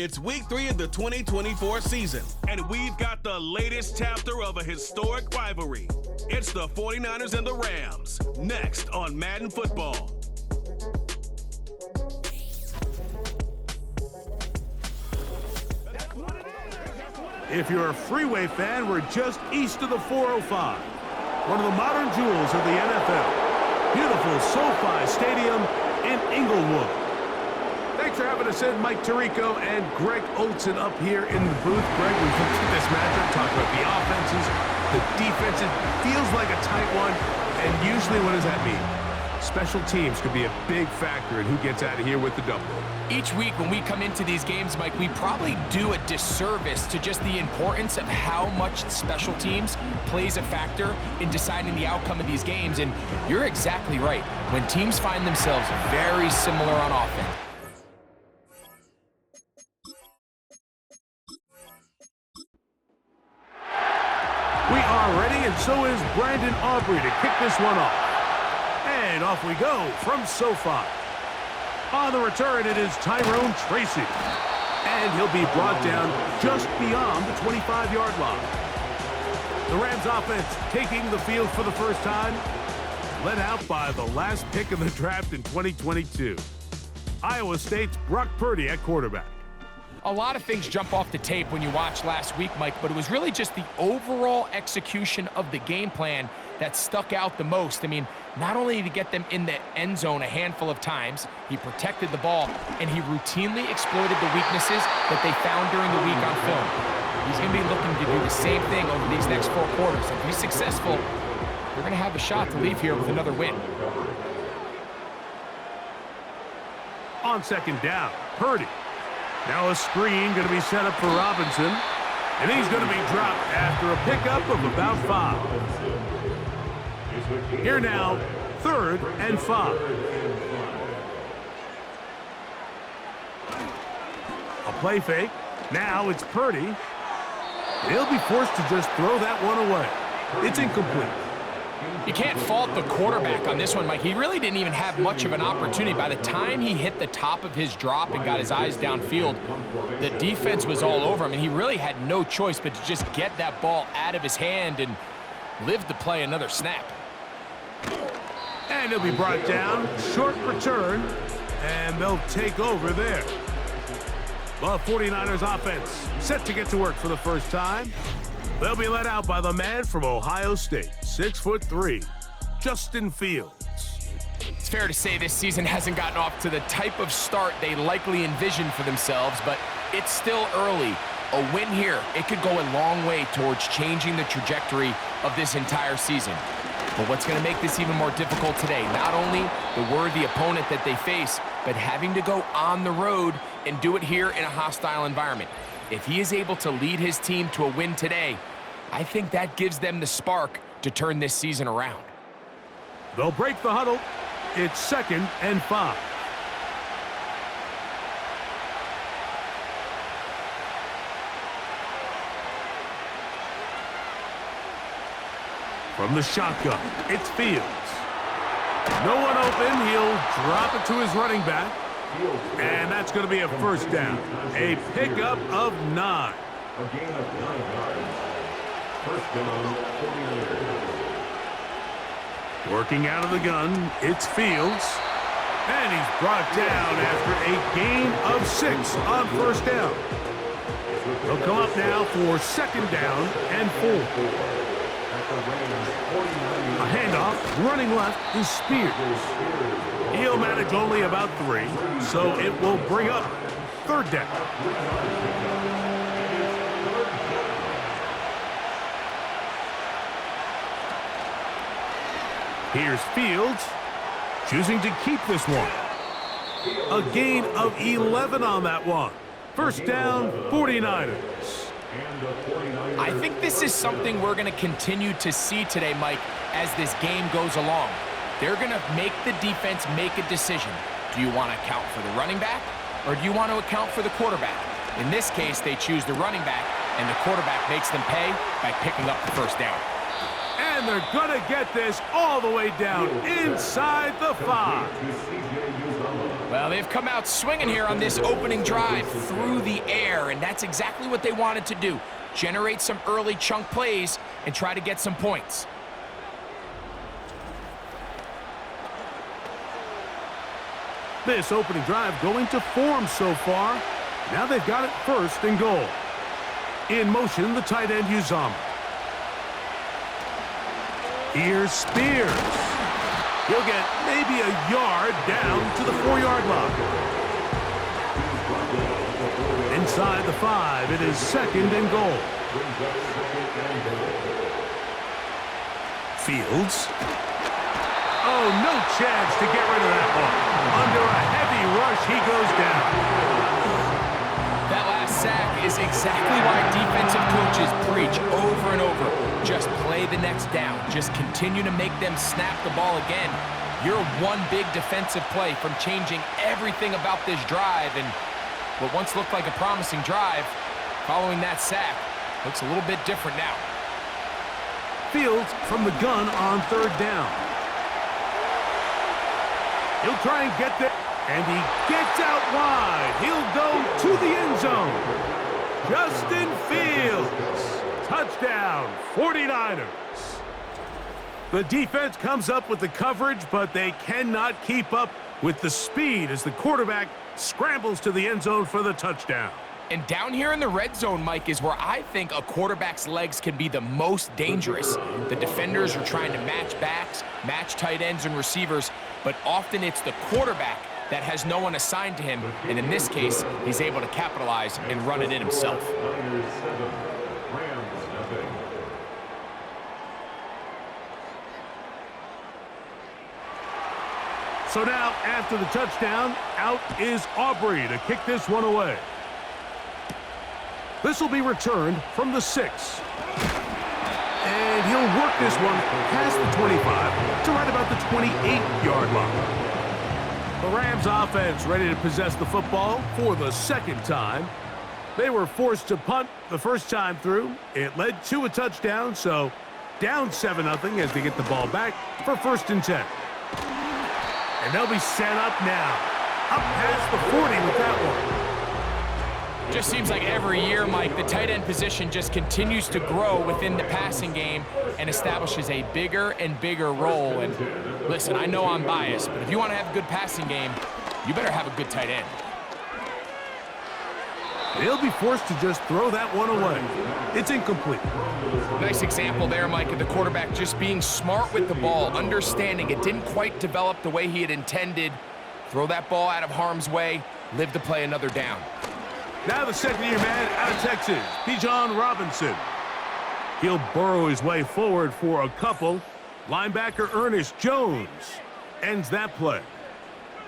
It's week 3 of the 2024 season, and we've got the latest chapter of a historic rivalry. It's the 49ers and the Rams, next on Madden Football. If you're a Freeway fan, we're just east of the 405, one of the modern jewels of the NFL. Beautiful SoFi Stadium in Inglewood. Thanks for having us in, Mike Tirico and Greg Olsen up here in the booth. Greg, we've looked at this matchup, talked about the offenses, the defenses. Feels like a tight one, and usually what does that mean? Special teams could be a big factor in who gets out of here with the double. Each week when we come into these games, Mike, we probably do a disservice to just the importance of how much special teams plays a factor in deciding the outcome of these games. And you're exactly right. When teams find themselves very similar on offense, We are ready, and so is Brandon Aubrey to kick this one off. And off we go from SoFi. On the return, it is Tyrone Tracy. And he'll be brought down just beyond the 25-yard line. The Rams offense taking the field for the first time, led out by the last pick of the draft in 2022. Iowa State's Brock Purdy at quarterback. a lot of things jump off the tape when you watch last week, Mike, but it was really just the overall execution of the game plan that stuck out the most. I mean, not only did he get them in the end zone a handful of times, he protected the ball, and he routinely exploited the weaknesses that they found during the week on film. He's going to be looking to do the same thing over these next 4 quarters. If he's successful, they're going to have a shot to leave here with another win. On second down, Purdy. Now a screen going to be set up for Robinson, and he's going to be dropped after a pickup of about 5. Here now, 3rd and 5. A play fake. Now it's Purdy. He'll be forced to just throw that one away. It's incomplete. You can't fault the quarterback on this one, Mike. He really didn't even have much of an opportunity. By the time he hit the top of his drop and got his eyes downfield, the defense was all over him, and he really had no choice but to just get that ball out of his hand and live to play another snap. And he'll be brought down. Short return, and they'll take over there. The 49ers offense set to get to work for the first time. They'll be led out by the man from Ohio State, 6'3", Justin Fields. It's fair to say this season hasn't gotten off to the type of start they likely envisioned for themselves, but it's still early. A win here, it could go a long way towards changing the trajectory of this entire season. But what's going to make this even more difficult today, not only the worthy opponent that they face, but having to go on the road and do it here in a hostile environment. If he is able to lead his team to a win today, I think that gives them the spark to turn this season around. They'll break the huddle. It's 2nd and 5. From the shotgun, it's Fields. No one open. He'll drop it to his running back. And that's going to be a first down. A pickup of 9. A gain of 9 yards. First down, 49ers. Working out of the gun, it's Fields. And he's brought down after a gain of 6 on first down. They'll come up now for 2nd down and 4. A handoff, running left, is Spears. He'll manage only about 3, so it will bring up 3rd down. Here's Fields, choosing to keep this one. A gain of 11 on that one. First down, 49ers. I think this is something we're going to continue to see today, Mike, as this game goes along. They're going to make the defense make a decision. Do you want to account for the running back, or do you want to account for the quarterback? In this case, they choose the running back, and the quarterback makes them pay by picking up the first down. And they're going to get this all the way down inside the 5. Well, they've come out swinging here on this opening drive through the air, and that's exactly what they wanted to do. Generate some early chunk plays and try to get some points. This opening drive going to form so far. Now they've got it first and goal. In motion, the tight end Uzomah. Here's Spears. He'll get maybe a yard down to the 4-yard line. Inside the 5, it is second and goal. Fields. Oh, no chance to get rid of that one. Under a heavy rush, he goes down. That last sack is exactly why defensive coaches preach over and over. Just play the next down. Just continue to make them snap the ball again. You're one big defensive play from changing everything about this drive, and what once looked like a promising drive, following that sack, looks a little bit different now. Fields from the gun on third down. He'll try and get there, and he gets out wide. He'll go to the end zone. Justin Fields. Touchdown, 49ers. The defense comes up with the coverage, but they cannot keep up with the speed as the quarterback scrambles to the end zone for the touchdown. And down here in the red zone, Mike, is where I think a quarterback's legs can be the most dangerous. The defenders are trying to match backs, match tight ends and receivers, but often it's the quarterback that has no one assigned to him, and in this case, he's able to capitalize and run it in himself. So now, after the touchdown, out is Aubrey to kick this one away. This will be returned from the 6. And he'll work this one past the 25 to right about the 28-yard line. The Rams offense ready to possess the football for the second time. They were forced to punt the first time through. It led to a touchdown, so down 7-0 as they get the ball back for 1st and 10. And they'll be set up now. Up past the 40 with that one. Just seems like every year, Mike, the tight end position just continues to grow within the passing game and establishes a bigger and bigger role. And listen, I know I'm biased, but if you want to have a good passing game, you better have a good tight end. They'll be forced to just throw that one away. It's incomplete. Nice example there, Mike, of the quarterback just being smart with the ball, understanding it didn't quite develop the way he had intended. Throw that ball out of harm's way, live to play another down. Now the second-year man out of Texas, Bijan Robinson. He'll burrow his way forward for a couple. Linebacker Ernest Jones ends that play.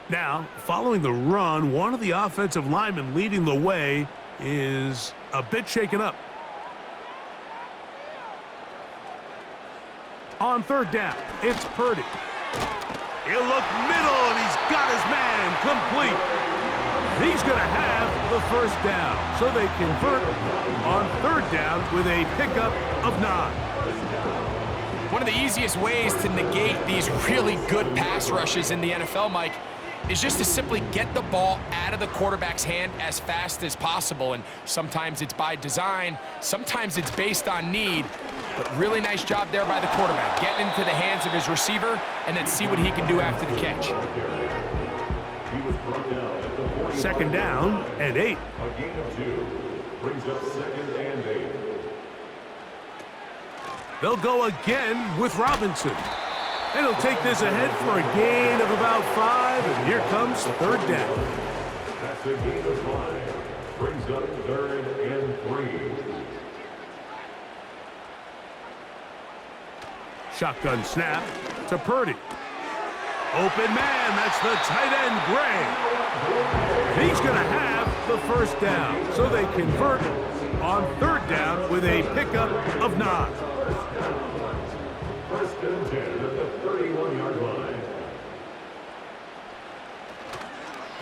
Now, following the run, one of the offensive linemen leading the way is a bit shaken up. On third down, it's Purdy. He'll look middle, and he's got his man complete. He's going to have the first down, so they convert on third down with a pickup of 9. One of the easiest ways to negate these really good pass rushes in the NFL, Mike, is just to simply get the ball out of the quarterback's hand as fast as possible. And sometimes it's by design, sometimes it's based on need. But really nice job there by the quarterback, getting into the hands of his receiver and then see what he can do after the catch. Second down and 8. A gain of 2 brings up 2nd and 8. They'll go again with Robinson. And he'll take this ahead for a gain of about 5, and here comes third down. That's a gain of 5. Brings up 3rd and 3. Shotgun snap to Purdy. Open man, that's the tight end, Gray. He's going to have the first down, so they convert on third down with a pickup of 9. 1st and 10 at the 31-yard line.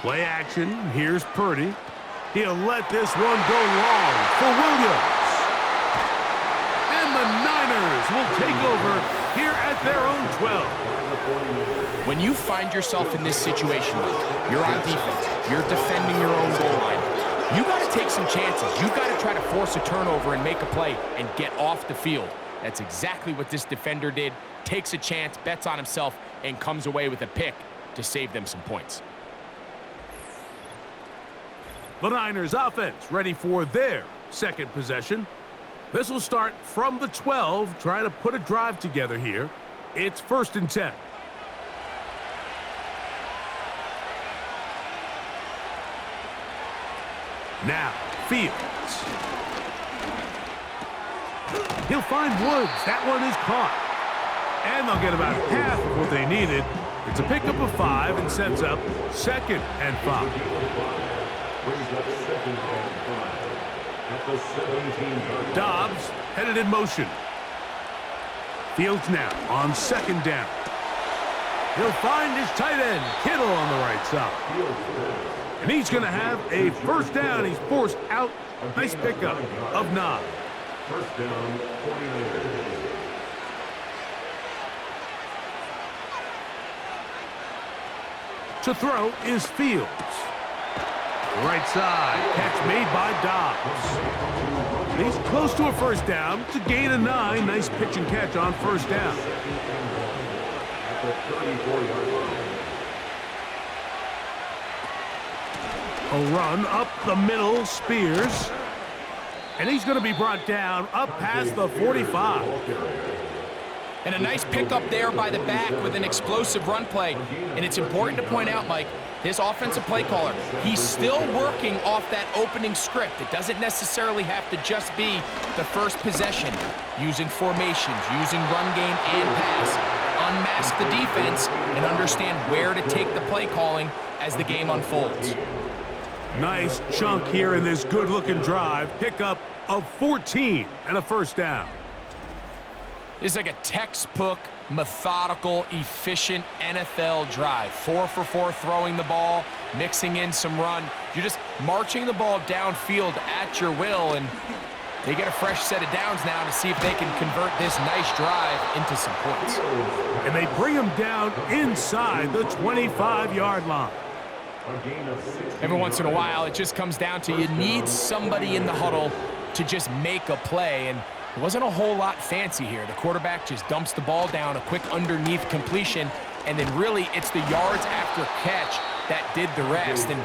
Play action, here's Purdy. He'll let this one go long for Williams. And the Niners will take over here at their own 12. When you find yourself in this situation, you're on defense, you're defending your own goal line, you got to take some chances. You got to try to force a turnover and make a play and get off the field. That's exactly what this defender did. Takes a chance, bets on himself, and comes away with a pick to save them some points. The Niners offense ready for their second possession. This will start from the 12, trying to put a drive together here. It's 1st and 10. Now, Fields. He'll find Woods. That one is caught. And they'll get about half of what they needed. It's a pickup of 5 and sets up 2nd and 5. Dobbs headed in motion. Fields now on 2nd down. He'll find his tight end, Kittle, on the right side. And he's going to have a 1st down. He's forced out. Nice pickup of 9. 1st down, 49ers. To throw is Fields. Right side, catch made by Dobbs. He's close to a 1st down. It's a gain of 9. Nice pitch and catch on 1st down. At the 34-yard line. A run up the middle, Spears. And he's going to be brought down up past the 45. And a nice pickup there by the back with an explosive run play. And it's important to point out, Mike, this offensive play caller, he's still working off that opening script. It doesn't necessarily have to just be the first possession. Using formations, using run game and pass. Unmask the defense and understand where to take the play calling as the game unfolds. Nice chunk here in this good-looking drive. Pickup of 14 and a 1st down. It's like a textbook, methodical, efficient NFL drive. 4 for 4 throwing the ball, mixing in some run. You're just marching the ball downfield at your will, and they get a fresh set of downs now to see if they can convert this nice drive into some points. And they bring him down inside the 25-yard line. Every once in a while, it just comes down to you need somebody in the huddle to just make a play, and it wasn't a whole lot fancy here. The quarterback just dumps the ball down, a quick underneath completion, and then really it's the yards after catch that did the rest, and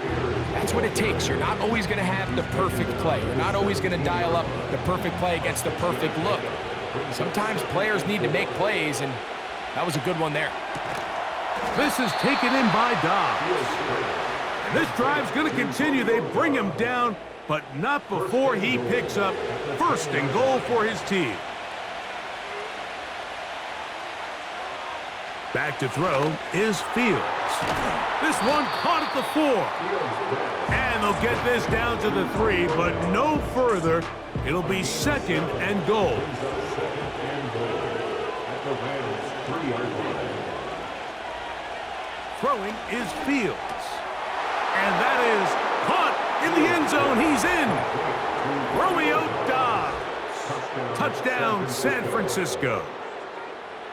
that's what it takes. You're not always going to have the perfect play. You're not always going to dial up the perfect play against the perfect look. Sometimes players need to make plays, and that was a good one there. This is taken in by Dobbs. And this drive's going to continue. They bring him down, but not before he picks up 1st and goal for his team. Back to throw is Fields. This one caught at the 4. And they'll get this down to the 3, but no further. It'll be 2nd and goal. Throwing is Fields. And that is caught in the end zone. He's in. Romeo Dobbs. Touchdown, San Francisco.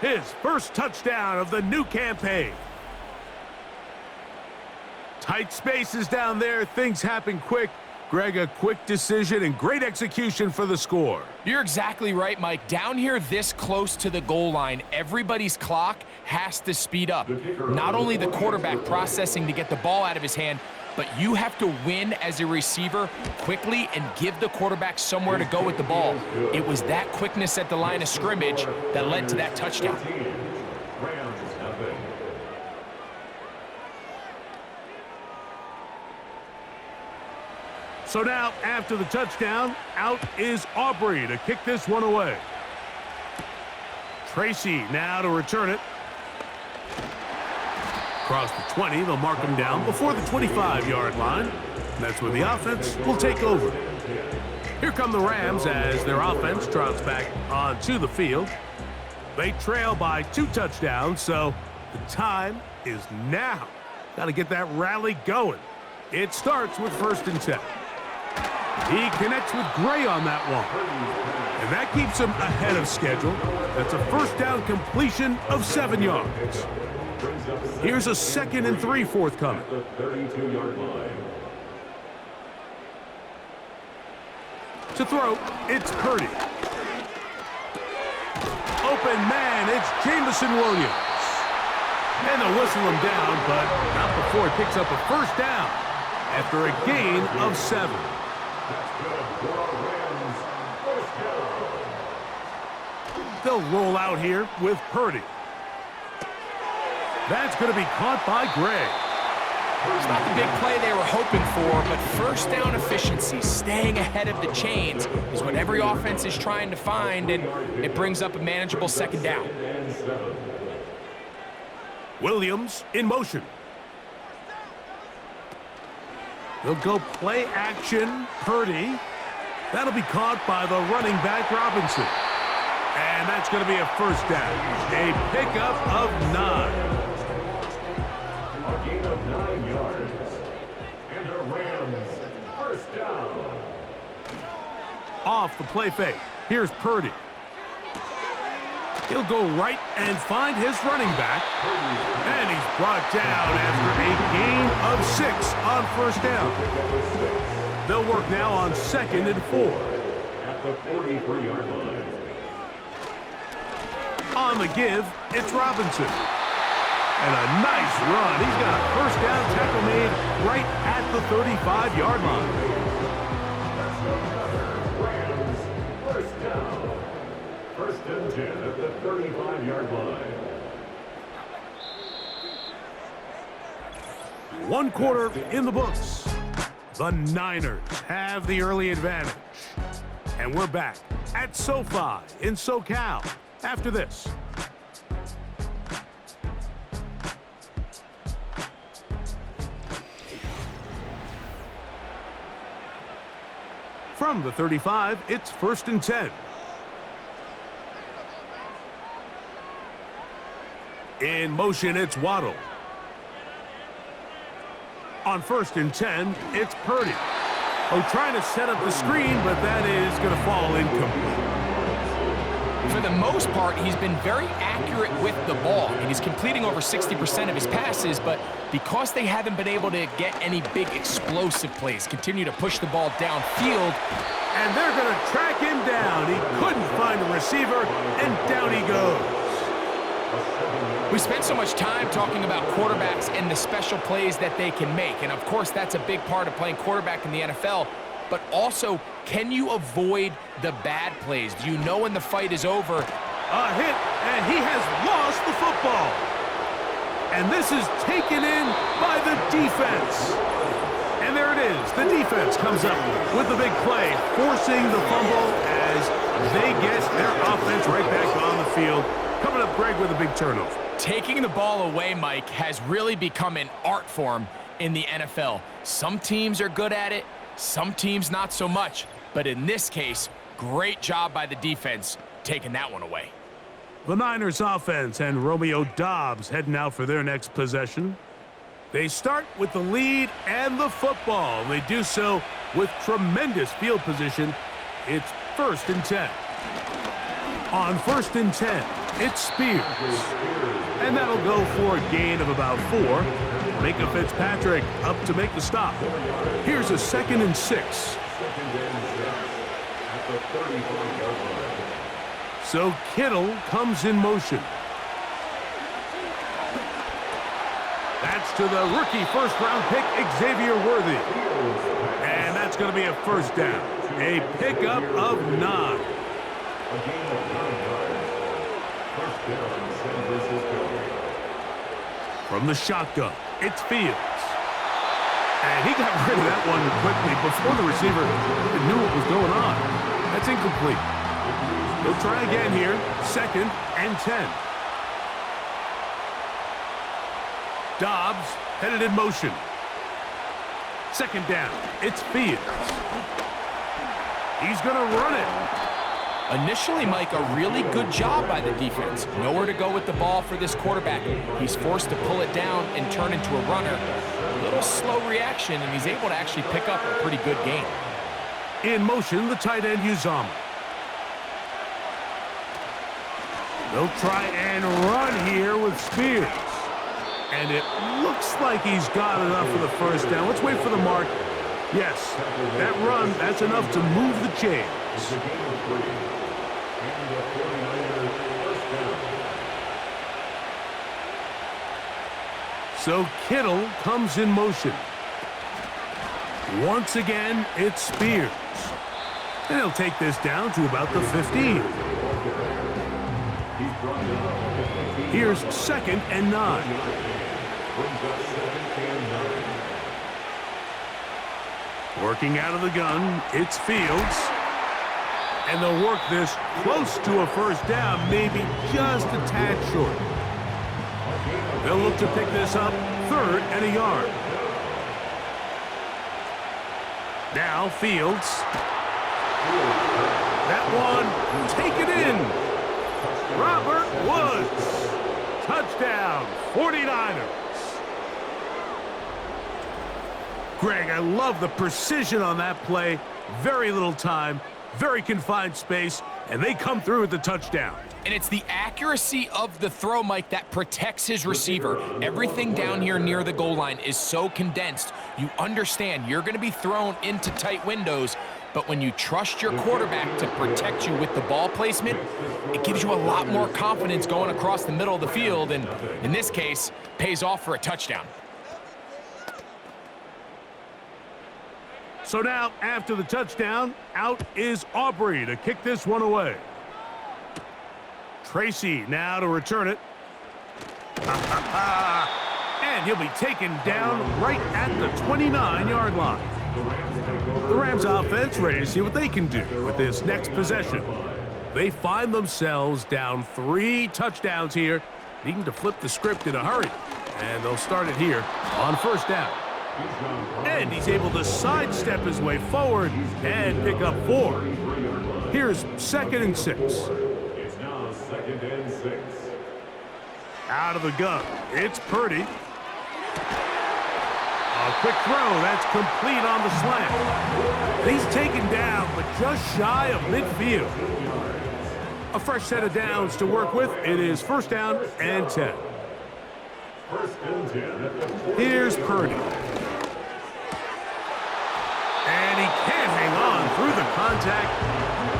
His 1st touchdown of the new campaign. Tight spaces down there. Things happen quick. Greg, a quick decision and great execution for the score. You're exactly right, Mike. Down here this close to the goal line, everybody's clock has to speed up. Not only the quarterback processing to get the ball out of his hand, but you have to win as a receiver quickly and give the quarterback somewhere to go with the ball. It was that quickness at the line of scrimmage that led to that touchdown. So now, after the touchdown, out is Aubrey to kick this one away. Tracy now to return it. Across the 20, they'll mark him down before the 25-yard line. That's where the offense will take over. Here come the Rams as their offense trots back onto the field. They trail by 2 touchdowns, so the time is now. Got to get that rally going. It starts with 1st and 10. He connects with Gray on that one. And that keeps him ahead of schedule. That's a 1st down completion of 7 yards. brings up Here's a 2nd and 3 forthcoming. the 32-yard line. To throw, it's Purdy. Open man, it's Jameson Williams. And they'll whistle him down, but not before he picks up a first down after a gain of 7. That's good for our Rams. First down. They'll roll out here with Purdy. That's going to be caught by Gray. It's not the big play they were hoping for, but first down efficiency, staying ahead of the chains, is what every offense is trying to find, and it brings up a manageable 2nd down. And 7. Williams in motion. They'll go play action. Purdy. That'll be caught by the running back Robinson. And that's going to be a first down. A pickup of 9. A gain of 9 yards. And the Rams, first down. Off the play fake. Here's Purdy. He'll go right and find his running back. And he's brought down after a gain of 6 on first down. They'll work now on 2nd and 4. At the 43-yard line. On the give, it's Robinson. And a nice run. He's got a first down tackle made right at the 35-yard line. Rams, first down. First and 10 at the 35-yard line. 1 quarter in the books. The Niners have the early advantage. And we're back at SoFi in SoCal after this. From the 35, it's 1st and 10. In motion, it's Waddle. On 1st and 10, it's Purdy. Oh, trying to set up the screen, but that is going to fall incomplete. For the most part, he's been very accurate with the ball, and he's completing over 60% of his passes, but because they haven't been able to get any big explosive plays, continue to push the ball downfield. And they're going to track him down. He couldn't find a receiver, and down he goes. We spent so much time talking about quarterbacks and the special plays that they can make, and of course that's a big part of playing quarterback in the NFL, but also, can you avoid the bad plays? Do you know when the fight is over? A hit, and he has lost the football. And this is taken in by the defense. And there it is. The defense comes up with the big play, forcing the fumble as they get their offense right back on the field. Coming up, Greg, with a big turnover. Taking the ball away, Mike, has really become an art form in the NFL. Some teams are good at it, some teams not so much. But in this case, great job by the defense taking that one away. The Niners offense and Romeo Doubs heading out for their next possession. They start with the lead and the football. They do so with tremendous field position. It's 1st and 10. On 1st and 10, it's Spears. And that'll go for a gain of about 4. Micah Fitzpatrick up to make the stop. Here's a 2nd and 6. So Kittle comes in motion. That's to the rookie first-round pick, Xavier Worthy. And that's going to be a first down. A pickup of 9. A gain of 9 yards. First down, San Francisco. From the shotgun, it's Fields. And he got rid of that one quickly before the receiver even knew what was going on. That's incomplete. He'll try again here. 2nd and 10. Doubs headed in motion. 2nd down. It's Fields. He's going to run it. Initially, Mike, a really good job by the defense. Nowhere to go with the ball for this quarterback. He's forced to pull it down and turn into a runner. A little slow reaction, and he's able to actually pick up a pretty good gain. In motion, the tight end, Uzomah. They'll try and run here with Spears. And it looks like he's got enough for the first down. Let's wait for the mark. Yes, that run, that's enough to move the chains. It's a gain of 3. And the 49ers first down. So Kittle comes in motion. Once again, it's Spears. And he'll take this down to about the 15. Here's 2nd and 9. Working out of the gun, it's Fields. And they'll work this close to a first down, maybe just a tad short. They'll look to pick this up 3rd and a yard. Now Fields. That one, take it in. Robert Woods. Touchdown, 49ers. Greg, I love the precision on that play. Very little time, very confined space, and they come through with the touchdown. And it's the accuracy of the throw, Mike, that protects his receiver. Everything down here near the goal line is so condensed. You understand you're going to be thrown into tight windows, but when you trust your quarterback to protect you with the ball placement, it gives you a lot more confidence going across the middle of the field, and in this case, pays off for a touchdown. So now, after the touchdown, out is Aubrey to kick this one away. Tracy now to return it. And he'll be taken down right at the 29-yard line. The Rams offense ready to see what they can do with this next possession. They find themselves down 3 touchdowns here, needing to flip the script in a hurry. And they'll start it here on first down. And he's able to sidestep his way forward and pick up 4. Here's 2nd and 6. It's now 2nd and 6. Out of the gun, it's Purdy. A quick throw, that's complete on the slant. He's taken down, but just shy of midfield. A fresh set of downs to work with. It is first down and 10. First and 10. Here's Purdy. And he can't hang on through the contact.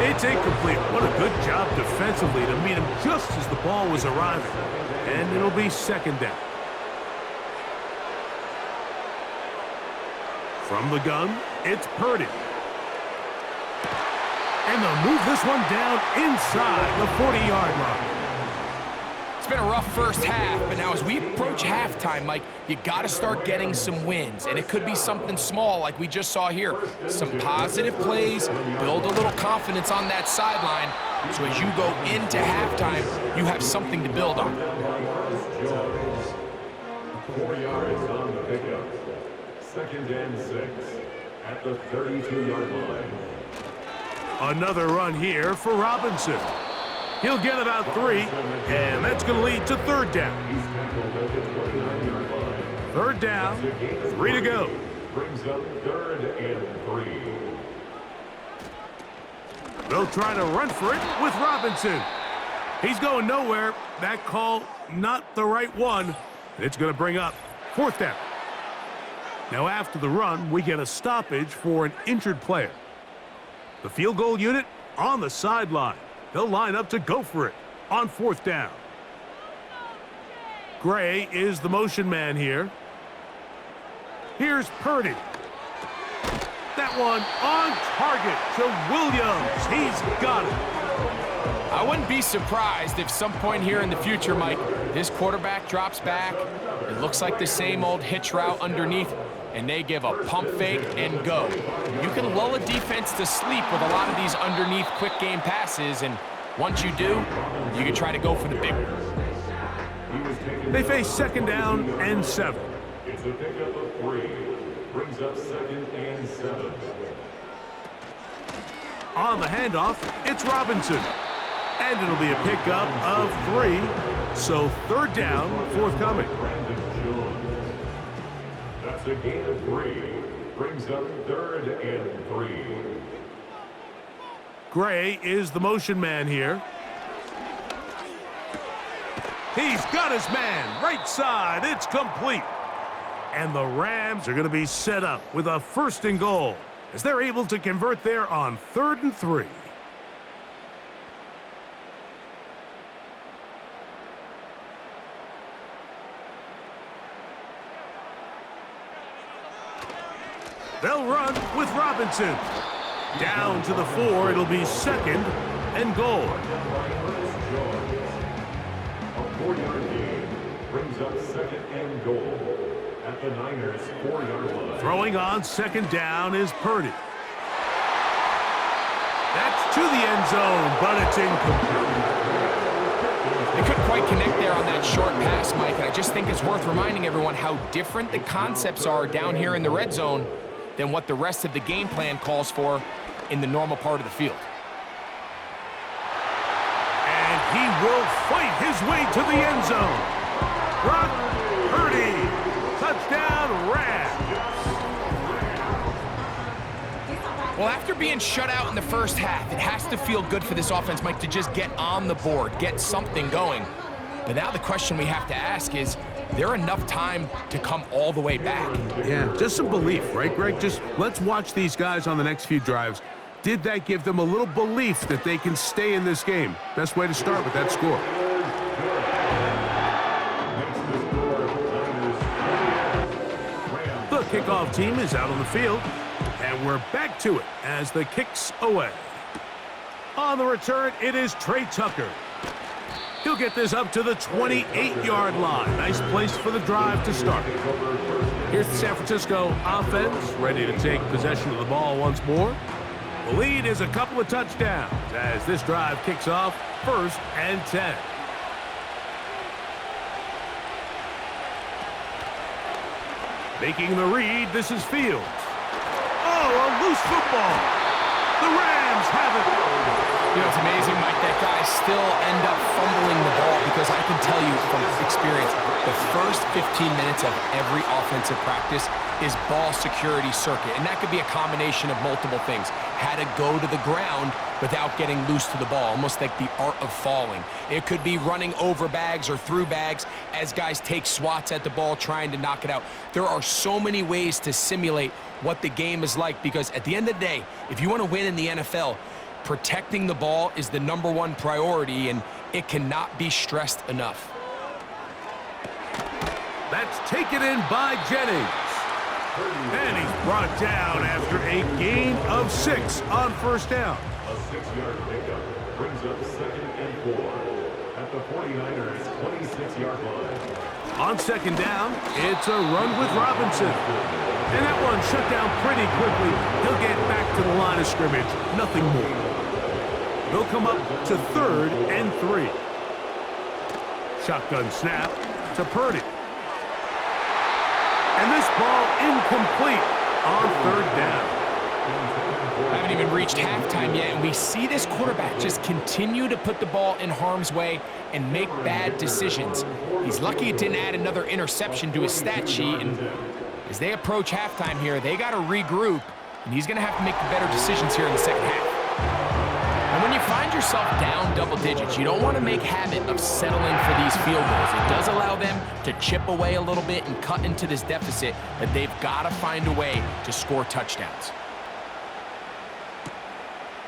It's incomplete. What a good job defensively to meet him just as the ball was arriving. And it'll be 2nd down. From the gun, it's Purdy. And they'll move this one down inside the 40-yard line. It's been a rough first half, but now as we approach halftime, Mike, you got to start getting some wins, and it could be something small like we just saw here. Some positive plays, build a little confidence on that sideline, so as you go into halftime, you have something to build on. 4 yards on the pickup. 2nd and 6 at the 32-yard line. Another run here for Robinson. He'll get about 3, and that's going to lead to 3rd down. 3rd down, 3 to go. Brings up 3rd and 3. They'll try to run for it with Robinson. He's going nowhere. That call, not the right one. It's going to bring up 4th down. Now after the run, we get a stoppage for an injured player. The field goal unit on the sideline. They'll line up to go for it on 4th down. Gray is the motion man here. Here's Purdy. That one on target to Williams. He's got it. I wouldn't be surprised if some point here in the future, Mike, this quarterback drops back. It looks like the same old hitch route underneath, and they give a pump fake and go. You can lull a defense to sleep with a lot of these underneath quick game passes, and once you do, you can try to go for the big one. They face 2nd down and 7. It's a pickup of 3. Brings up 2nd and 7. On the handoff, it's Robinson. And it'll be a pickup of 3. So 3rd down, forthcoming. That's a gain of 3. Brings up 3rd and 3. Gray is the motion man here. He's got his man. Right side. It's complete. And the Rams are going to be set up with a 1st and goal as they're able to convert there on 3rd and 3. They'll run with Robinson. Down to the 4. It'll be 2nd and goal. A 4-yard gain brings up 2nd and goal at the Niners' 4-yard line. Throwing on 2nd down is Purdy. That's to the end zone, but it's incomplete. They couldn't quite connect there on that short pass, Mike, and I just think it's worth reminding everyone how different the concepts are down here in the red zone than what the rest of the game plan calls for in the normal part of the field. And he will fight his way to the end zone. Brock Purdy, touchdown Rams. Well, after being shut out in the first half, it has to feel good for this offense, Mike, to just get on the board, get something going. But now the question we have to ask is there enough time to come all the way back? Yeah, just some belief, right, Greg? Just let's watch these guys on the next few drives. Did that give them a little belief that they can stay in this game? Best way to start with that score. The kickoff team is out on the field, and we're back to it as the kick's away. On the return, it is Trey Tucker. He'll get this up to the 28-yard line. Nice place for the drive to start. Here's the San Francisco offense, ready to take possession of the ball once more. The lead is a couple of touchdowns as this drive kicks off 1st and 10. Making the read, this is Fields. Oh, a loose football. The Rams have it. You know, it's amazing, Mike, that guys still end up fumbling the ball because I can tell you from experience, the first 15 minutes of every offensive practice is ball security circuit, and that could be a combination of multiple things. How to go to the ground without getting loose to the ball, almost like the art of falling. It could be running over bags or through bags as guys take swats at the ball trying to knock it out. There are so many ways to simulate what the game is like because at the end of the day, if you want to win in the NFL, protecting the ball is the #1 priority, and it cannot be stressed enough. That's taken in by Jennings. And he's brought down after a gain of 6 on 1st down. A 6-yard pickup brings up 2nd and 4 at the 49ers' 26-yard line. On 2nd down, it's a run with Robinson. And that one shut down pretty quickly. He'll get back to the line of scrimmage. Nothing more. They'll come up to 3rd and 3. Shotgun snap to Purdy. And this ball incomplete on 3rd down. Haven't even reached halftime yet, and we see this quarterback just continue to put the ball in harm's way and make bad decisions. He's lucky it didn't add another interception to his stat sheet, and as they approach halftime here, they got to regroup, and he's going to have to make the better decisions here in the second half. And when you find yourself down double digits, you don't want to make habit of settling for these field goals. It does allow them to chip away a little bit and cut into this deficit, but they've got to find a way to score touchdowns.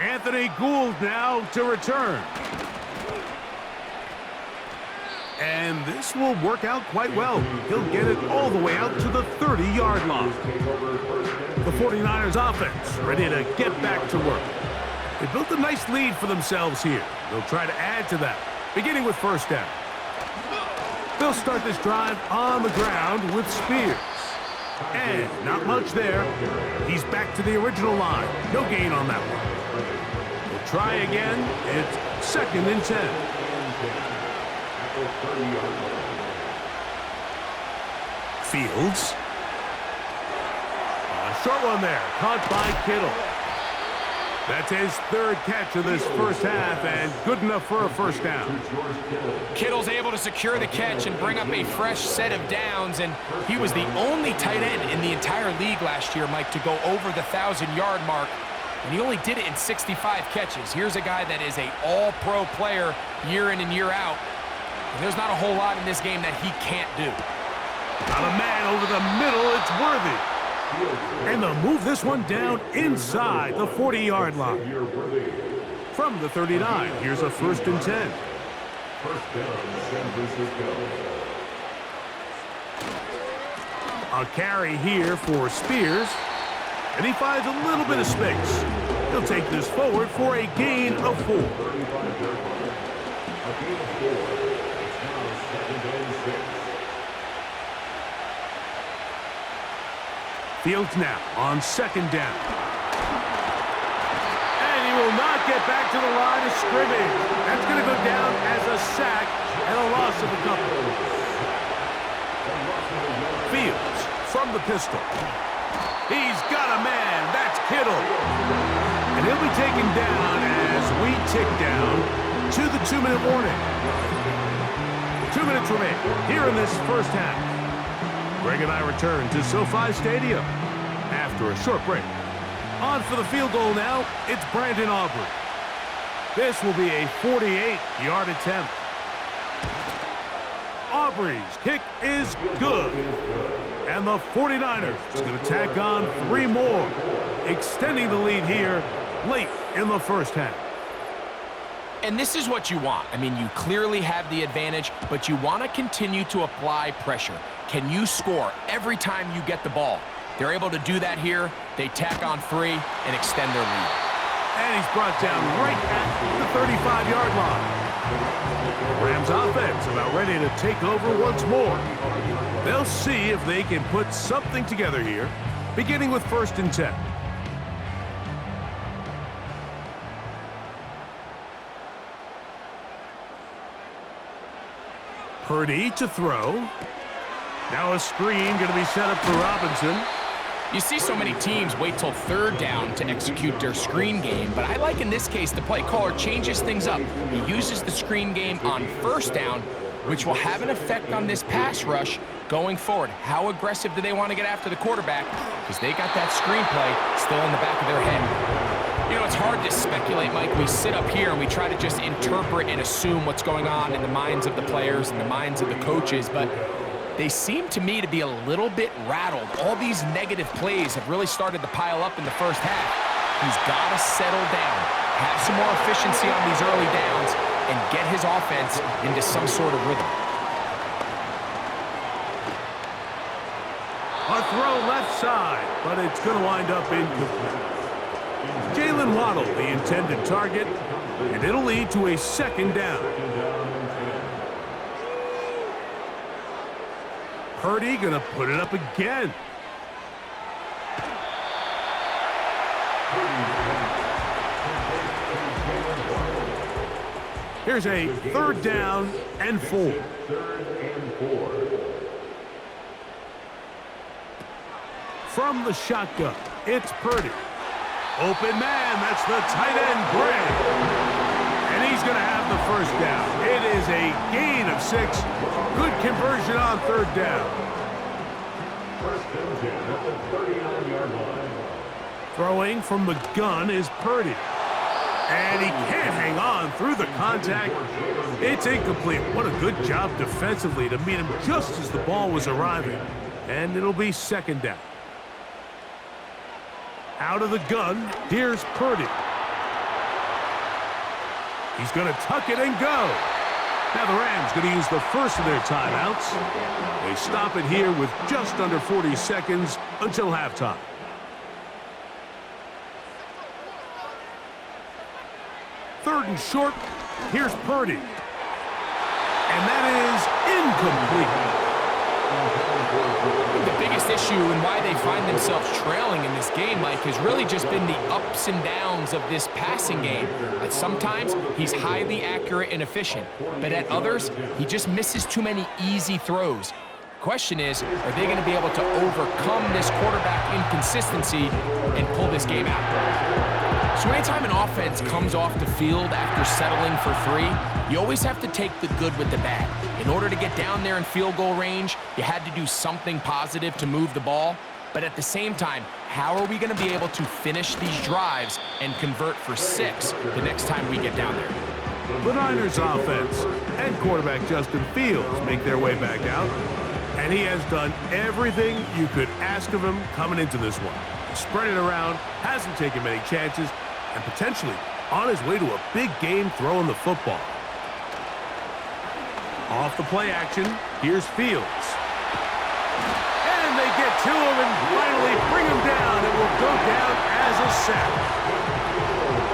Anthony Gould now to return. And this will work out quite well. He'll get it all the way out to the 30-yard line. The 49ers offense ready to get back to work. They built a nice lead for themselves here. They'll try to add to that, beginning with 1st down. They'll start this drive on the ground with Spears. And not much there. He's back to the original line. No gain on that one. They'll try again. It's 2nd and 10. Fields. A short one there, caught by Kittle. That's his 3rd catch of this first half, and good enough for a 1st down. Kittle's able to secure the catch and bring up a fresh set of downs, and he was the only tight end in the entire league last year, Mike, to go over the 1,000-yard mark, and he only did it in 65 catches. Here's a guy that is an all-pro player year in and year out, There's not a whole lot in this game that he can't do. Got a man over the middle. It's Worthy. And they'll move this one down inside the 40-yard line. From the 39, here's a 1st and 10. First down, San Francisco. A carry here for Spears. And he finds a little bit of space. He'll take this forward for a gain of 4. 35-yard line. A gain of 4. It's now 2nd and 6. Fields now on 2nd down. And he will not get back to the line of scrimmage. That's going to go down as a sack and a loss of a couple. Fields from the pistol. He's got a man. That's Kittle. And he'll be taken down as we tick down to the 2-minute warning. 2 minutes remain here in this first half. Greg and I return to SoFi Stadium after a short break. On for the field goal now, it's Brandon Aubrey. This will be a 48-yard attempt. Aubrey's kick is good. And the 49ers are going to tack on 3 more, extending the lead here late in the first half. And this is what you want. I mean, you clearly have the advantage, but you want to continue to apply pressure. Can you score every time you get the ball? They're able to do that here. They tack on 3 and extend their lead. And he's brought down right at the 35-yard line. Rams offense about ready to take over once more. They'll see if they can put something together here, beginning with 1st and 10. Purdy to throw. Now a screen going to be set up for Robinson. You see so many teams wait till 3rd down to execute their screen game, but I like in this case the play caller changes things up. He uses the screen game on 1st down, which will have an effect on this pass rush going forward. How aggressive do they want to get after the quarterback? Because they got that screen play still in the back of their head. You know, it's hard to speculate, Mike. We sit up here and we try to just interpret and assume what's going on in the minds of the players and the minds of the coaches, but they seem to me to be a little bit rattled. All these negative plays have really started to pile up in the first half. He's got to settle down, have some more efficiency on these early downs, and get his offense into some sort of rhythm. A throw left side, but it's going to wind up incomplete. Jalen Waddle, the intended target, and it'll lead to a 2nd down. Purdy going to put it up again. Here's a 3rd down and 4. 3rd and 4. From the shotgun, it's Purdy. Open man, that's the tight end, Gray. And he's going to have the 1st down. It is a gain of 6. Good conversion on 3rd down. 1st and 10 at the 39-yard line. Throwing from the gun is Purdy. And he can't hang on through the contact. It's incomplete. What a good job defensively to meet him just as the ball was arriving. And it'll be 2nd down. Out of the gun, here's Purdy. He's going to tuck it and go. Now the Rams going to use the first of their timeouts. They stop it here with just under 40 seconds until halftime. Third and short, here's Purdy. And that is incomplete. The biggest issue and why they find themselves trailing in this game, Mike, has really just been the ups and downs of this passing game. At sometimes, he's highly accurate and efficient, but at others, he just misses too many easy throws. Question is, are they going to be able to overcome this quarterback inconsistency and pull this game out? So anytime an offense comes off the field after settling for 3, you always have to take the good with the bad. In order to get down there in field goal range, you had to do something positive to move the ball. But at the same time, how are we going to be able to finish these drives and convert for 6 the next time we get down there? The Niners offense and quarterback Justin Fields make their way back out. And he has done everything you could ask of him coming into this one. Spread it around, hasn't taken many chances, and potentially on his way to a big game throwing the football. Off the play action, here's Fields. And they get to him and finally bring him down. It will go down as a sack.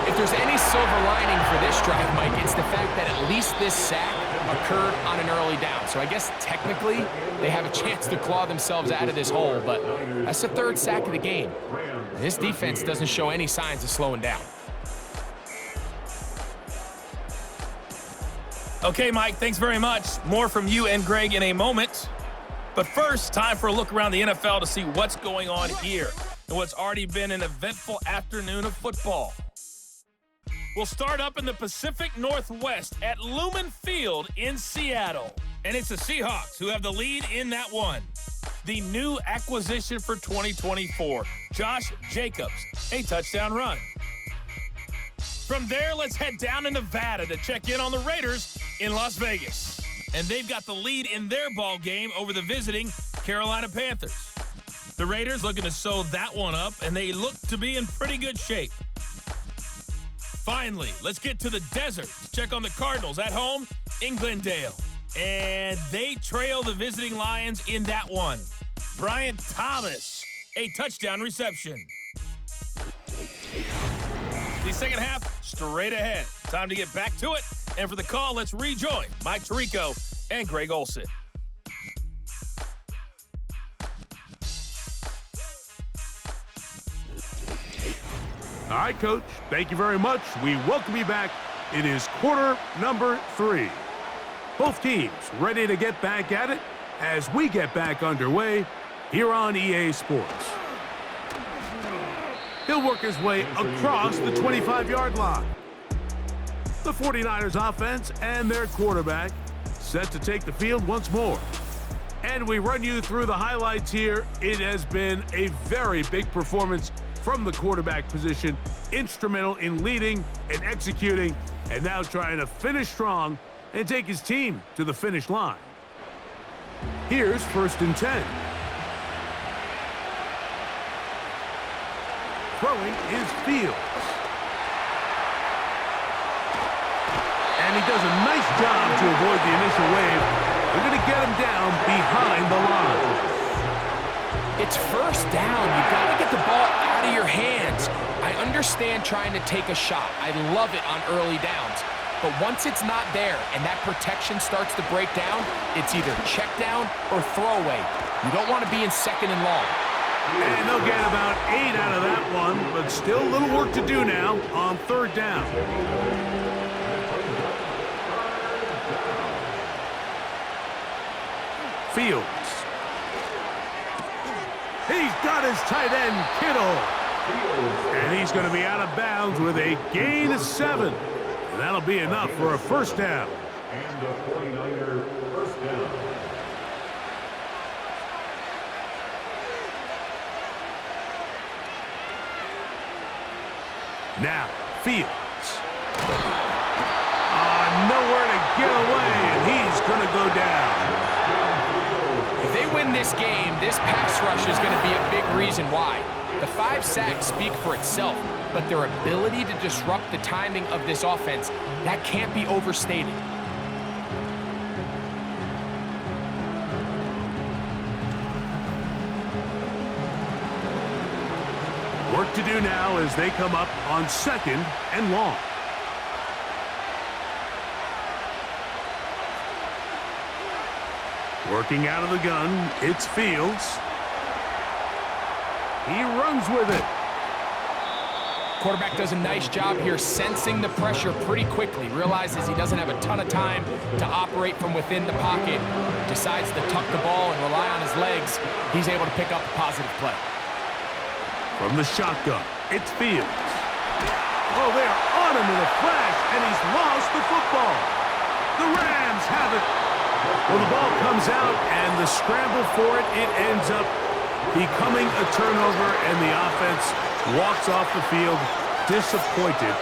If there's any silver lining for this drive, Mike, it's the fact that at least this sack occurred on an early down. So I guess technically they have a chance to claw themselves out of this hole, but that's the third sack of the game. And this defense doesn't show any signs of slowing down. Okay, Mike, thanks very much. More from you and Greg in a moment. But first, time for a look around the NFL to see what's going on here and what's already been an eventful afternoon of football. We'll start up in the Pacific Northwest at Lumen Field in Seattle. And it's the Seahawks who have the lead in that one. The new acquisition for 2024, Josh Jacobs, a touchdown run. From there, let's head down to Nevada to check in on the Raiders in Las Vegas. And they've got the lead in their ball game over the visiting Carolina Panthers. The Raiders looking to sew that one up, and they look to be in pretty good shape. Finally, let's get to the desert to check on the Cardinals at home in Glendale. And they trail the visiting Lions in that one. Bryant Thomas, a touchdown reception. The second half, straight ahead. Time to get back to it. And for the call, let's rejoin Mike Tirico and Greg Olsen. All right, Coach, thank you very much. We welcome you back. It is quarter number 3. Both teams ready to get back at it as we get back underway here on EA Sports. He'll work his way across the 25-yard line. The 49ers offense and their quarterback set to take the field once more. And we run you through the highlights here. It has been a very big performance from the quarterback position, instrumental in leading and executing, and now trying to finish strong and take his team to the finish line. Here's 1st and 10. Throwing is Fields. And he does a nice job to avoid the initial wave. They're going to get him down behind the line. It's first down. You got to get the ball out of your hands. I understand trying to take a shot. I love it on early downs. But once it's not there and that protection starts to break down, it's either check down or throwaway. You don't want to be in 2nd and long. And they'll get about 8 out of that one, but still a little work to do now on 3rd down. Fields. He's got his tight end, Kittle. And he's going to be out of bounds with a gain of 7. And that'll be enough for a 1st down. And the 49er first down. Now, Fields. Nowhere to get away, and he's going to go down. If they win this game, this pass rush is going to be a big reason why. The 5 sacks speak for itself, but their ability to disrupt the timing of this offense, that can't be overstated. Work to do now as they come up on 2nd and long. Working out of the gun, it's Fields. He runs with it. Quarterback does a nice job here sensing the pressure pretty quickly. Realizes he doesn't have a ton of time to operate from within the pocket. Decides to tuck the ball and rely on his legs. He's able to pick up a positive play. From the shotgun, it's Fields. Oh, they are on him in a flash, and he's lost the football. The Rams have it. Well, the ball comes out, and the scramble for it, it ends up becoming a turnover, and the offense walks off the field disappointed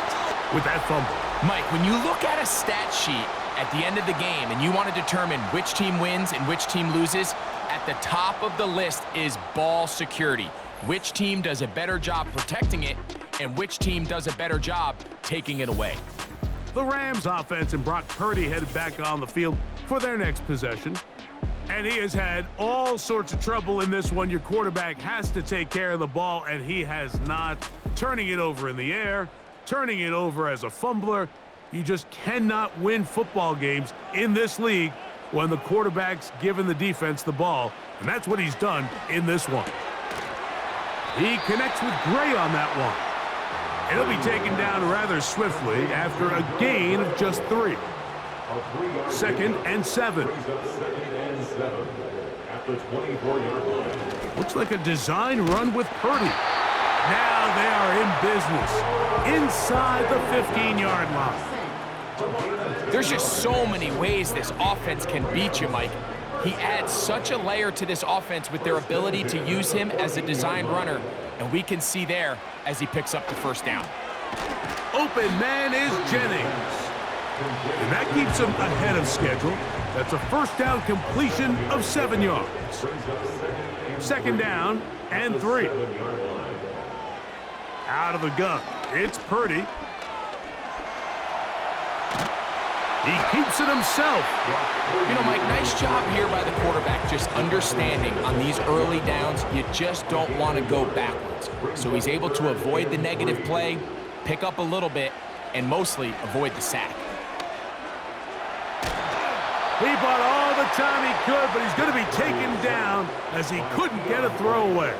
with that fumble. Mike, when you look at a stat sheet at the end of the game and you want to determine which team wins and which team loses, at the top of the list is ball security. Which team does a better job protecting it and which team does a better job taking it away. The Rams offense and Brock Purdy headed back on the field for their next possession. And he has had all sorts of trouble in this one. Your quarterback has to take care of the ball, and he has not. Turning it over in the air, turning it over as a fumbler. You just cannot win football games in this league when the quarterback's giving the defense the ball, and that's what he's done in this one. He connects with Gray on that one. And he'll be taken down rather swiftly after a gain of just 3. 2nd and 7. At the 24-yard line. Looks like a design run with Purdy. Now they are in business inside the 15-yard line. There's just so many ways this offense can beat you, Mike. He adds such a layer to this offense with their ability to use him as a design runner, and we can see there as he picks up the first down. Open man is Jennings. And that keeps him ahead of schedule. That's a first down completion of 7 yards. 2nd down and 3. Out of the gun, it's Purdy. He keeps it himself. You know, Mike, nice job here by the quarterback, just understanding on these early downs, you just don't want to go backwards. So he's able to avoid the negative play, pick up a little bit, and mostly avoid the sack. He bought all the time he could, but he's going to be taken down as he couldn't get a throwaway.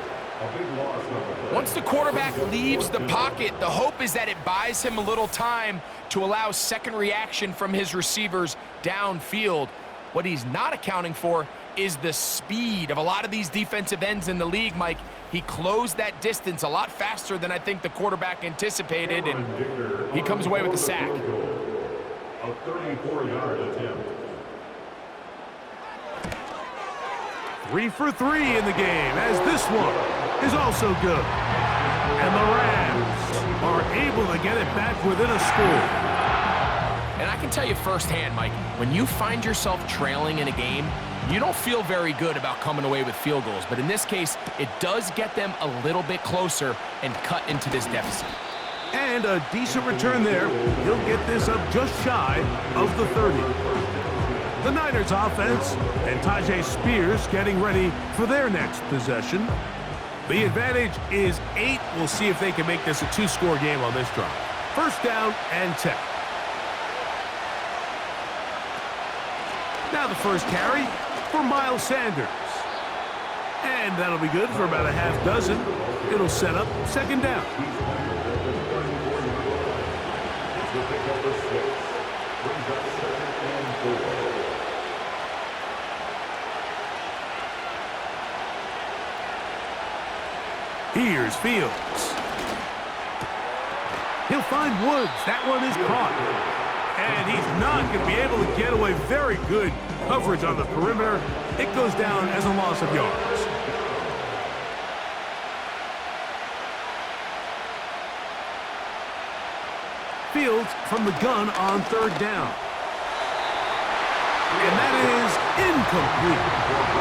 Once the quarterback leaves the pocket, the hope is that it buys him a little time to allow second reaction from his receivers downfield. What he's not accounting for is the speed of a lot of these defensive ends in the league, Mike. He closed that distance a lot faster than I think the quarterback anticipated, and he comes away with the sack. A 34-yard attempt. 3 for 3 in the game, as this one is also good. And the Rams are able to get it back within a score. And I can tell you firsthand, Mike, when you find yourself trailing in a game, you don't feel very good about coming away with field goals. But in this case, it does get them a little bit closer and cut into this deficit. And a decent return there. He'll get this up just shy of the 30. The Niners offense and Tyjae Spears getting ready for their next possession. The advantage is 8. We'll see if they can make this a 2-score game on this drive. First down and 10. Now the first carry for Miles Sanders. And that'll be good for about a half dozen. It'll set up 2nd down. Here's Fields. He'll find Woods. That one is caught. And he's not going to be able to get away. Very good coverage on the perimeter. It goes down as a loss of yards. Fields from the gun on 3rd down. And that is incomplete.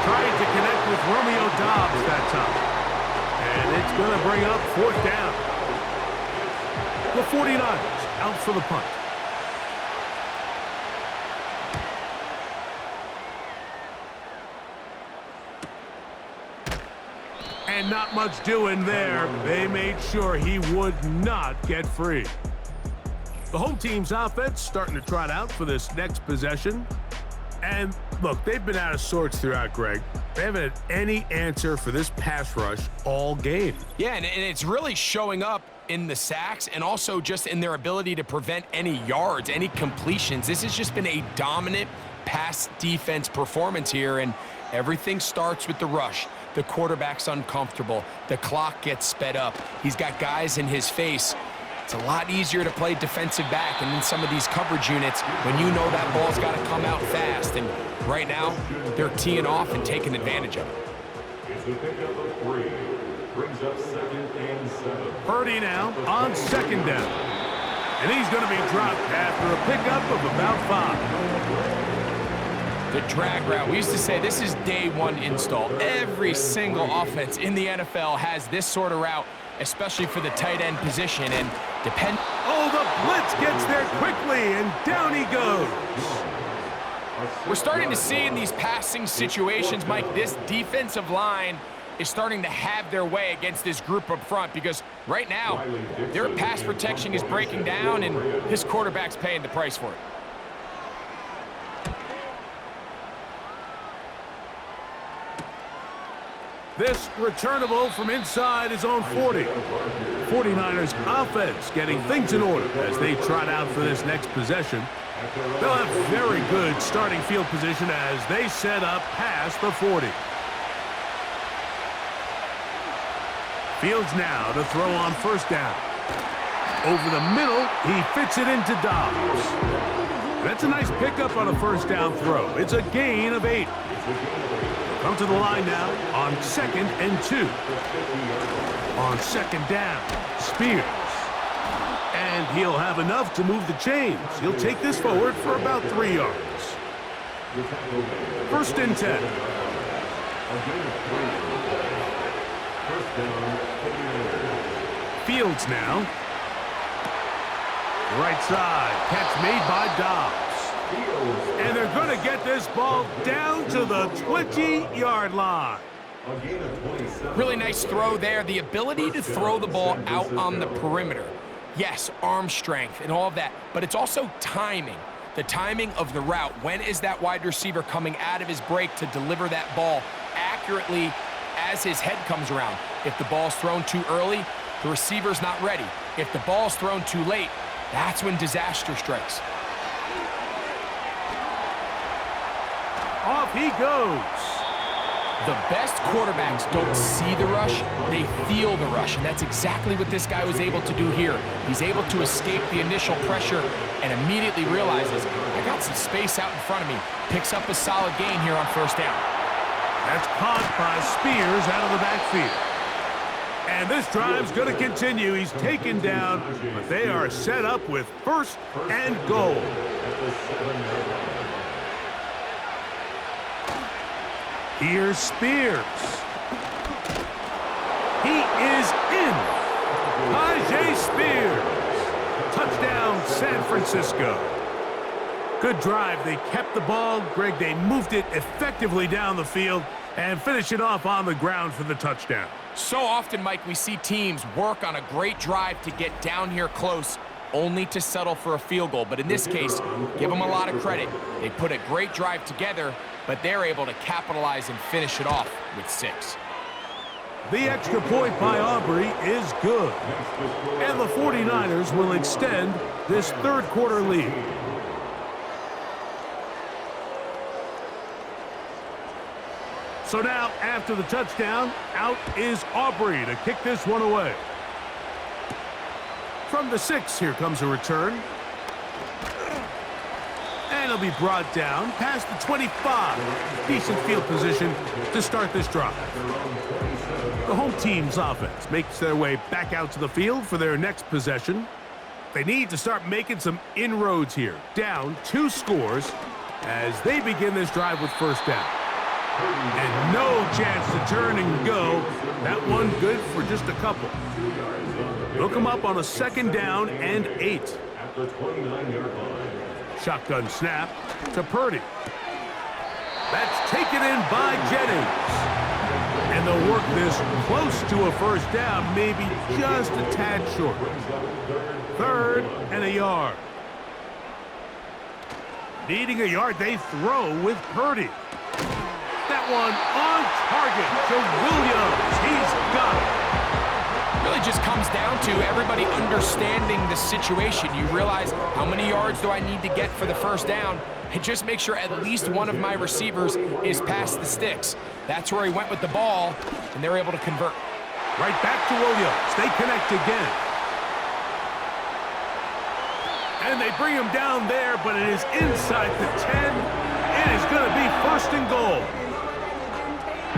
Trying to connect with Romeo Doubs that time. And it's going to bring up 4th down. The 49ers out for the punt. And not much doing there. They made sure he would not get free. The home team's offense starting to trot out for this next possession. And look, they've been out of sorts throughout, Greg. They haven't had any answer for this pass rush all game. Yeah, and it's really showing up in the sacks and also just in their ability to prevent any yards, any completions. This has just been a dominant pass defense performance here, and everything starts with the rush. The quarterback's uncomfortable. The clock gets sped up. He's got guys in his face. It's a lot easier to play defensive back and in some of these coverage units when you know that ball's got to come out fast. And right now, they're teeing off and taking advantage of it. It's the pickup of 3. Brings up 2nd and 7. Purdy now on 2nd down. And he's going to be dropped after a pickup of about 5. The drag route. We used to say this is day one install. Every single offense in the NFL has this sort of route, especially for the tight end position. And Oh, the blitz gets there quickly, and down he goes. We're starting to see in these passing situations, Mike, this defensive line is starting to have their way against this group up front, because right now their pass protection is breaking down and this quarterback's paying the price for it. This returnable from inside his own 40. 49ers offense getting things in order as they trot out for this next possession. They'll have very good starting field position as they set up past the 40. Fields now to throw on first down. Over the middle, he fits it into Dobbs. That's a nice pickup on a first down throw. It's a gain of 8. Come to the line now on 2nd and 2. On 2nd down, Spears. And he'll have enough to move the chains. He'll take this forward for about 3 yards. 1st and 10. Fields now. Right side, catch made by Dobbs. And they're going to get this ball down to the 20-yard line. Really nice throw there. The ability to throw the ball out on the perimeter. Yes, arm strength and all of that, but it's also timing. The timing of the route. When is that wide receiver coming out of his break to deliver that ball accurately as his head comes around? If the ball's thrown too early, the receiver's not ready. If the ball's thrown too late, that's when disaster strikes. Off he goes. The best quarterbacks don't see the rush, they feel the rush, and that's exactly what this guy was able to do here. He's able to escape the initial pressure and immediately realizes, I got some space out in front of me. Picks up a solid gain here on first down. That's caught by Spears out of the backfield. And this drive's going to continue. He's taken down, but they are set up with 1st and goal. Here's Spears. He is in. Tyjae Spears. Touchdown, San Francisco. Good drive. They kept the ball. Greg, they moved it effectively down the field and finish it off on the ground for the touchdown. So often, Mike, we see teams work on a great drive to get down here close, only to settle for a field goal. But in this case, give them a lot of credit. They put a great drive together, but they're able to capitalize and finish it off with 6. The extra point by Aubrey is good. And the 49ers will extend this third quarter lead. So now, after the touchdown, out is Aubrey to kick this one away. From the 6, here comes a return. And it'll be brought down past the 25. Decent field position to start this drive. The home team's offense makes their way back out to the field for their next possession. They need to start making some inroads here. Down 2 scores as they begin this drive with first down. And no chance to turn and go. That one good for just a couple. They'll come up on a 2nd down and 8. Shotgun snap to Purdy. That's taken in by Jennings. And they'll work this close to a first down, maybe just a tad short. 3rd and a yard. Needing a yard, they throw with Purdy. That one on target to Williams. He's got it. Really just comes down to everybody understanding the situation. You realize, how many yards do I need to get for the first down? And just make sure at least one of my receivers is past the sticks. That's where he went with the ball, and they're able to convert. Right back to Williams. They connect again. And they bring him down there, but it is inside the 10. It is going to be 1st and goal.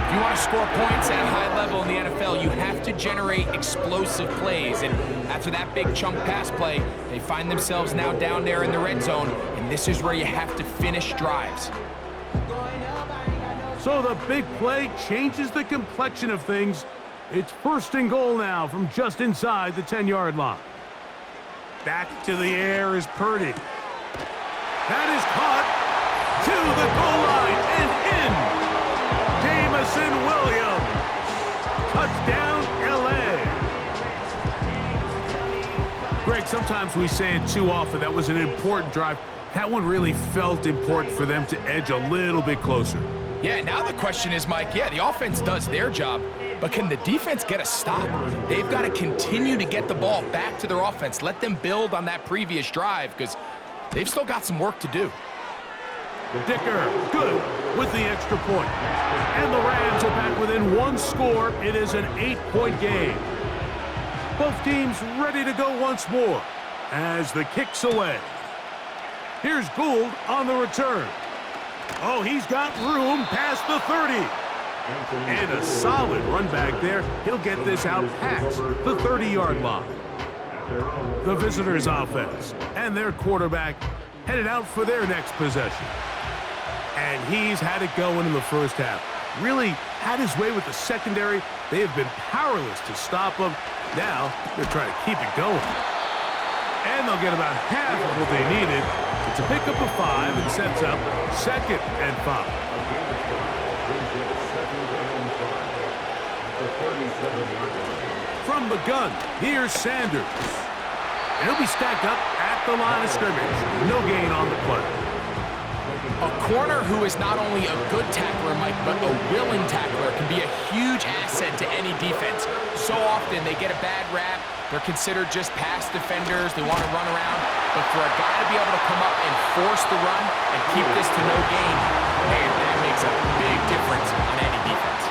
If you want to score points at a high level in the NFL, you have to generate explosive plays. And after that big chunk pass play, they find themselves now down there in the red zone, and this is where you have to finish drives. So the big play changes the complexion of things. It's 1st and goal now from just inside the 10-yard line. Back to the air is Purdy. That is caught to the goal line and in. Jamison Williams. Touchdown, L.A. Greg, sometimes we say it too often. That was an important drive. That one really felt important for them to edge a little bit closer. Yeah, now the question is, Mike, the offense does their job, but can the defense get a stop? They've got to continue to get the ball back to their offense. Let them build on that previous drive because they've still got some work to do. Dicker, good with the extra point. And the Rams are back within 1 score. It is an 8-point game. Both teams ready to go once more as the kick's away. Here's Gould on the return. Oh, he's got room past the 30. And a solid run back there. He'll get this out past the 30-yard line. The visitors' offense and their quarterback headed out for their next possession. And he's had it going in the first half. Really had his way with the secondary. They have been powerless to stop him. Now they're trying to keep it going. And they'll get about half of what they needed. It's a pickup of 5 and sets up 2nd and 5. From the gun, here's Sanders. And he'll be stacked up at the line of scrimmage. No gain on the play. A corner who is not only a good tackler, Mike, but a willing tackler can be a huge asset to any defense. So often they get a bad rap. They're considered just pass defenders. They want to run around. But for a guy to be able to come up and force the run and keep this to no gain, man, that makes a big difference on any defense.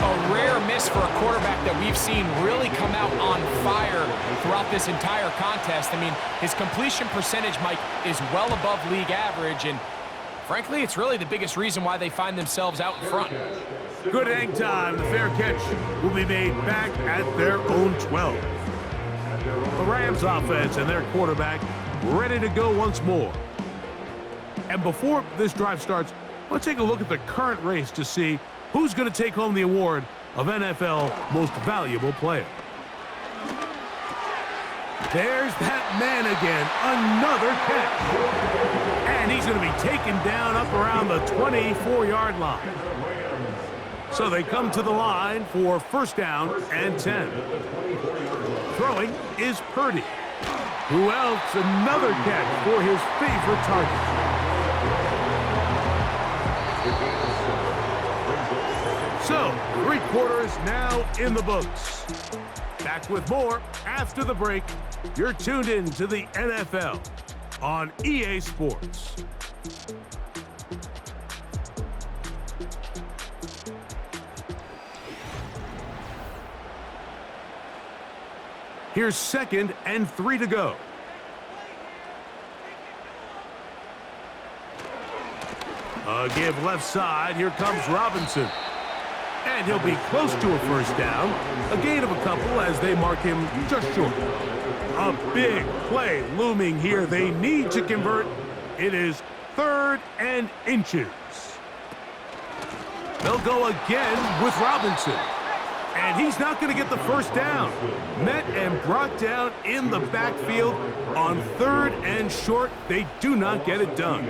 A rare miss for a quarterback that we've seen really come out on fire throughout this entire contest. I mean, his completion percentage, Mike, is well above league average, and frankly, it's really the biggest reason why they find themselves out in front. Good hang time. The fair catch will be made back at their own 12. The Rams offense and their quarterback ready to go once more. And before this drive starts, let's take a look at the current race to see who's going to take home the award of NFL Most Valuable Player. There's that man again. Another catch. And he's going to be taken down up around the 24-yard line. So they come to the line for 1st down and 10. Throwing is Purdy. Who else? Another catch for his favorite target. So, 3 quarters now in the books. Back with more after the break. You're tuned in to the NFL on EA Sports. Here's 2nd and 3 to go. A give left side. Here comes Robinson. And he'll be close to a 1st down. A gain of a couple as they mark him just short. A big play looming here. They need to convert. It is 3rd and inches. They'll go again with Robinson. And he's not going to get the 1st down. Met and brought down in the backfield on 3rd and short. They do not get it done.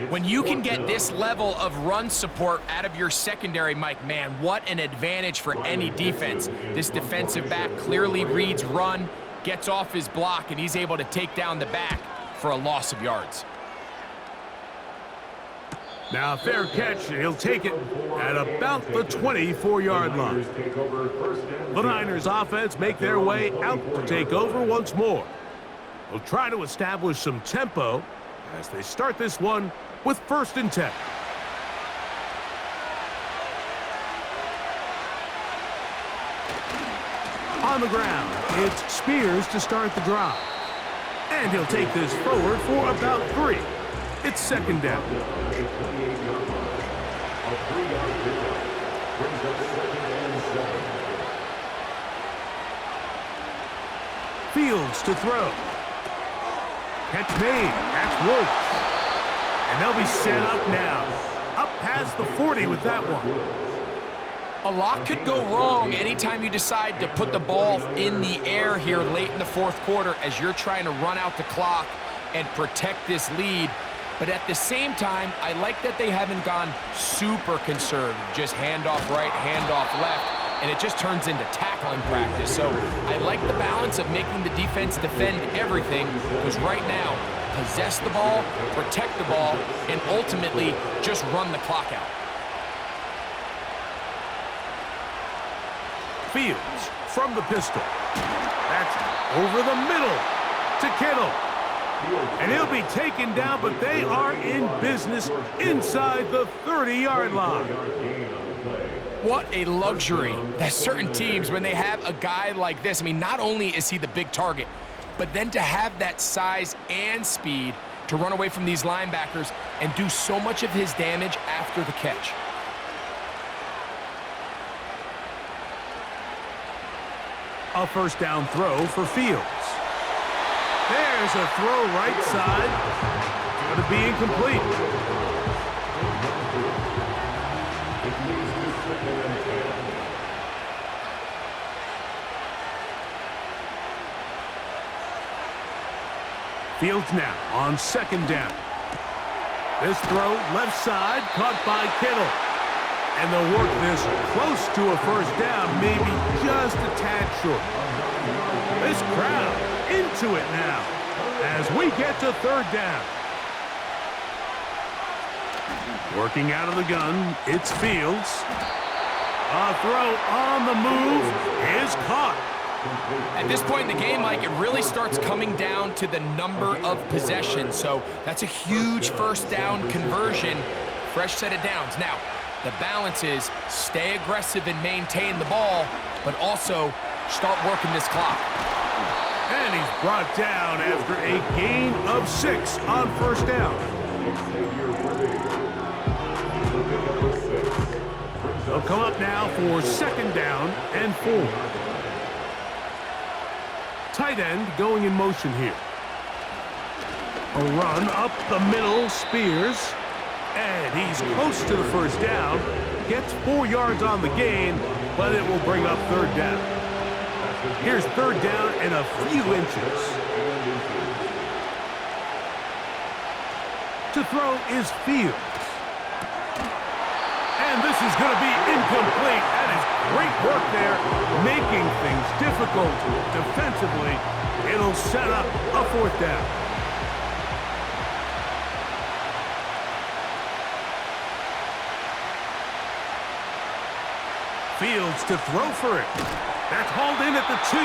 When you can get this level of run support out of your secondary, Mike, man, what an advantage for any defense. This defensive back clearly reads run, gets off his block, and he's able to take down the back for a loss of yards. Now, fair catch, and he'll take it at about the 24-yard line. The Niners offense make their way out to take over once more. They'll try to establish some tempo as they start this one with 1st and 10. On the ground, it's Spears to start the drive. And he'll take this forward for about 3. It's 2nd down. A 3-yard pickup brings up 2nd and 7. Fields to throw. Catch made. That's Woods. And they'll be set up now. Up past the 40 with that one. A lot could go wrong anytime you decide to put the ball in the air here late in the fourth quarter as you're trying to run out the clock and protect this lead. But at the same time, I like that they haven't gone super conservative. Just handoff right, handoff left, and it just turns into tackling practice. So I like the balance of making the defense defend everything, because right now, possess the ball, protect the ball, and ultimately just run the clock out. Fields from the pistol. That's over the middle to Kittle. And he'll be taken down, but they are in business inside the 30-yard line. What a luxury that certain teams, when they have a guy like this, I mean, not only is he the big target, but then to have that size and speed to run away from these linebackers and do so much of his damage after the catch. A first down throw for Fields. There's a throw right side. Going to be incomplete. Fields now on 2nd down. This throw left side caught by Kittle. And they'll work this close to a first down, maybe just a tad short. This crowd into it now as we get to 3rd down. Working out of the gun, it's Fields. A throw on the move is caught. At this point in the game, Mike, it really starts coming down to the number of possessions. So that's a huge first down conversion. Fresh set of downs. Now, the balance is stay aggressive and maintain the ball, but also start working this clock. And he's brought down after a gain of 6 on first down. They'll come up now for 2nd down and 4. Tight end going in motion here. A run up the middle, Spears. And he's close to the first down. Gets 4 yards on the gain, but it will bring up 3rd down. Here's 3rd down and a few inches. To throw is Fields. And this is going to be incomplete. That is great work there, making things difficult defensively. It'll set up a 4th down. Fields to throw for it. That's hauled in at the 2.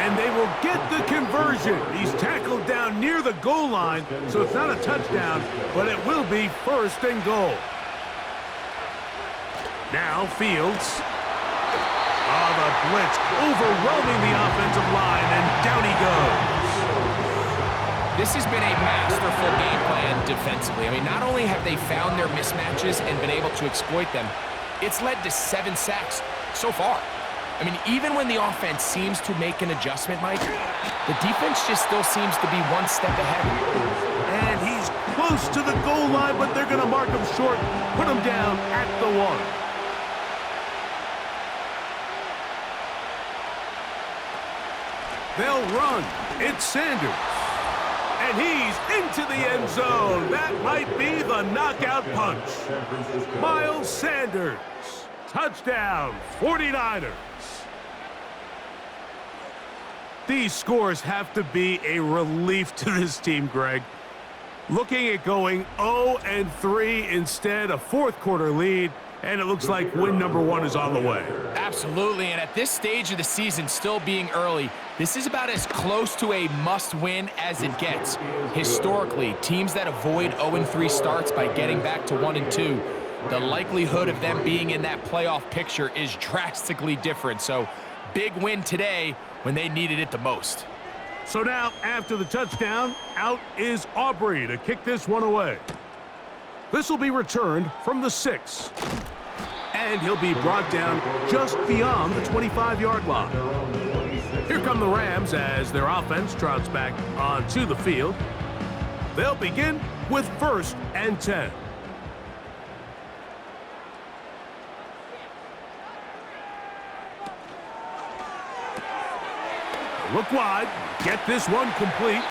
And they will get the conversion. He's tackled down near the goal line, so it's not a touchdown, but it will be 1st and goal. Now Fields. Oh, the blitz overwhelming the offensive line, and down he goes. This has been a masterful game plan defensively. I mean, not only have they found their mismatches and been able to exploit them, it's led to 7 sacks so far. I mean, even when the offense seems to make an adjustment, Mike, the defense just still seems to be one step ahead. And he's close to the goal line, but they're going to mark him short, put him down at the 1. They'll run. It's Sanders. And he's into the end zone. That might be the knockout punch. Miles Sanders. Touchdown, 49ers. These scores have to be a relief to this team, Greg. Looking at going 0-3 instead, a 4th quarter lead, and it looks like win number 1 is on the way. Absolutely, and at this stage of the season, still being early, this is about as close to a must-win as it gets. Historically, teams that avoid 0-3 starts by getting back to 1-2, the likelihood of them being in that playoff picture is drastically different. So, big win today when they needed it the most. So now, after the touchdown, out is Aubrey to kick this one away. This will be returned from the 6. And he'll be brought down just beyond the 25-yard line. Here come the Rams as their offense trots back onto the field. They'll begin with 1st and 10. Look wide. Get this one complete.